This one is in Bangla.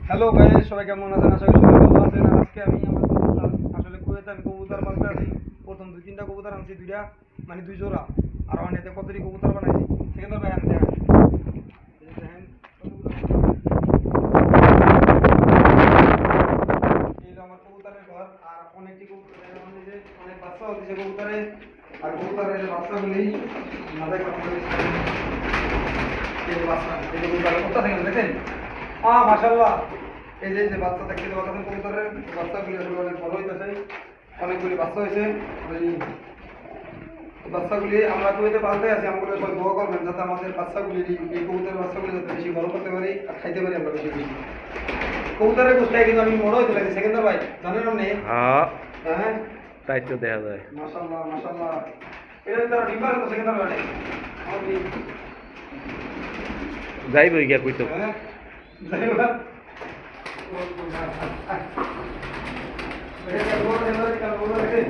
হ্যালো গাইস, সবাই কেমন আছেন? আশা করি সবাই ভালো আছেন। আর আজকে আমি আমার কবুতর, আসলে কুয়েতে আমি কবুতর পালতে আছি। প্রথম দুই তিনটা কবুতর আনছি, দুইটা মানে দুই জোড়া। আর অনেকে কতটি কবুতর বানাইছি সেখানে ভাই আনতে দেখেন এই হলো আমার কবুতরের ঘর। আর অনেকটি কবুতর মানে যে অনেক বাচ্চা হচ্ছে কবুতরে। আর কবুতরের বাচ্চাগুলি মাথায় কথা বলেছে এই বাচ্চা, এই কবুতরের কথা থেকে দেখেন মাশাআল্লাহ। এই যে বাচ্চা দেখতে পাচ্ছেন কবুতরের বাচ্চাগুলি আসলে অনেক বড় হইতেছে, অনেকগুলি বাচ্চা হয়েছে। ওই বাচ্চাগুলি আমরা কুয়েতে পালতে আছি, আমাদের সবাই দোয়া করবেন যাতে আমাদের বাচ্চাগুলি এই কবুতরের বাচ্চাগুলি যাতে বেশি বড় করতে পারি আর খাইতে পারি আমরা বেশি বেশি। কবুতরের গোষ্ঠী কিন্তু আমি বড় হইতে লাগছি সেকেন্দার ভাই, জানেন আপনি? হ্যাঁ তাই তো দেখা যায়। মাশাআল্লাহ মাশাআল্লাহ। এটা তার ডিম্বার তো সেকেন্দার ভাই যাইব গিয়া কইতো। হ্যাঁ যাইবা এটা বড় এলাকা বড় দেখেন